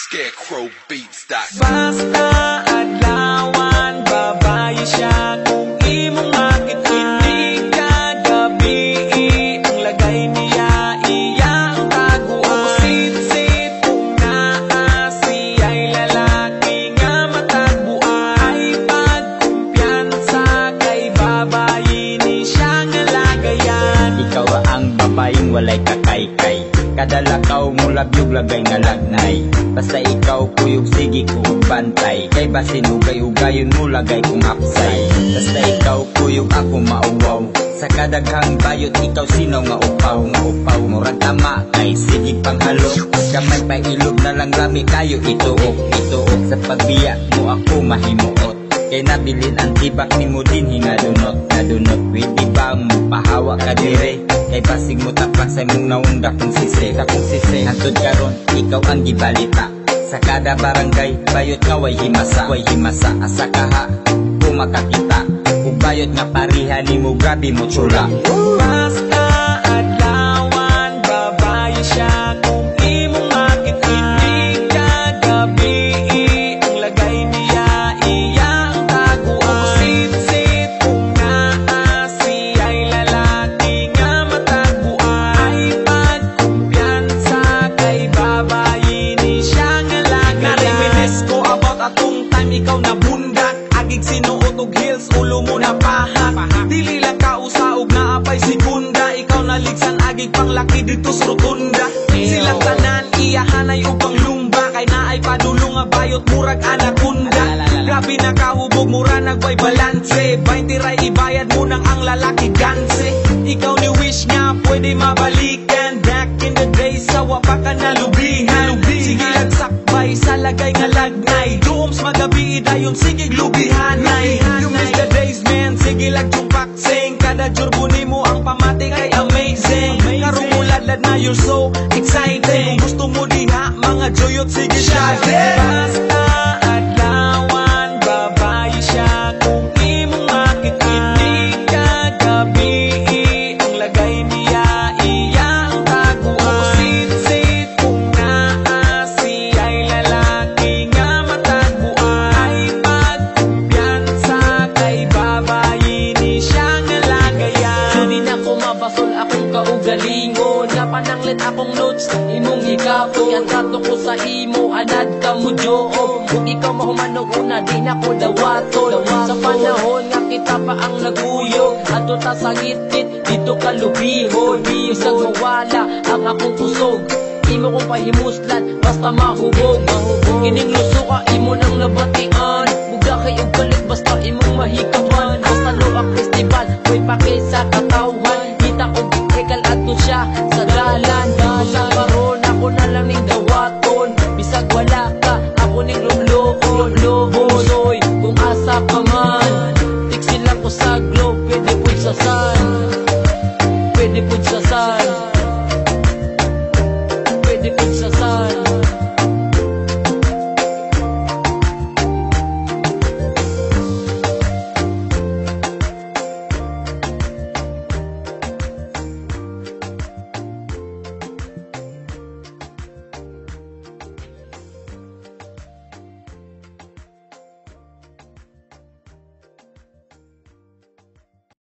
ScarecrowBeats.com. Basta adlawan, babae siya kung imong makita. Hindi ka gabi, ang lagay niya, iya ang taguan. Sit-sit kung naa siya'y lalaki nga matagbuan. Ay pagkumpiyansa kay babae ni siya nga lagayan. Ikaw ang babaeng walay kakaykay, kada lakaw mo labyog lagay nga lagnay. Basta ikaw kuyog sige ko bantay, kay basin ugay-ugayon mo lagay kong apsay. Basta ikaw kuyog ako mauwaw, sa kadaghang bayot ikaw sinaw nga upaw. Nga upaw murag tama kay sige panghalo, kamay pa ilog na lang lami kayo ituok. Ituok sa pagbiya mo ako mahimuot, kay nabilin ang tibak ni mo din hingadunot. Nadunot pwede ba mo pahawa ka dire, kay basig mo tapak sa mong naunda kong sisi. Hantod karon ikaw ang gibalita, sa kada barangay bayot nga way himasa. Way himasa asa kaha kung makakita, kung bayot nga parihan ni mo grabe mo tsura. Basta adlawan, babae siya kung imong makita. Hindi ka gabi, ang lagay niya, iya ang taguan. Sit-sit kung naa siya'y lalaki nga matagbuan. Ay pagkumpiyansa kay babae ni siya nga lagayan. Nariminis ko about atong time ikaw na bundak, agig sinuot og heels, ulo mo na pahak. Dili lang kausaog na apay segunda, ikaw naligsan agig panglaki dito sa rotunda. Silang tanan iyahanay upang lumba, kay naay padulong nga bayot murag anaconda. Grabe na kahubog mura nagway balanse, 20 ray ibayad mo nang ang lalaki ganse. Ikaw ni wish nga pwede mabalikan, back in the days sawa pa ka nalubihan. Sige lagsakbay sa lagay nga lagnay, dooms magabi dayon sige glubihanay. You miss the days man, sige lagjumpaksing, kada jurbo nimo ang pamati kay amazing. Karong uladlad na you're so exciting, kung gusto mo diha mga joyot sige siya. Basta adlawan, babae siya kung imong makita. Hindi ka gabi, ang lagay niya, iya ang taguan. Sit-sit kung naa siya'y lalaki nga matagbuan. Ay pagkumpiyansa kay babae ni siya nga lagayan. Di na ko mabasol akong kaugalingon, nga pananglit akong notes imong hikapo. Yan trato ko sa imo, anad ka mo joom. Kung ikaw mahumanog una, di na ko dawaton. Sa panahon nga kita pa ang naguyog, ato ta sa ngitit, dito ka lubihon. Bisag mawala ang akong kusog, imo kong pahimuslan, basta mahubog. Kining luso ka, imo nang nabatian, buga kayo galit, basta imong mahikapan. Basta luwak festival, may pake sa katawan, kita kong hekal ato siya sa dalan. Sa karon, ako na lang ning dawaton, bisag wala ka, ako ning lumloon. Bosoy, kung asa ka man, tiksin lang ko sa globe, pwede po sa sun, pwede po sa sun.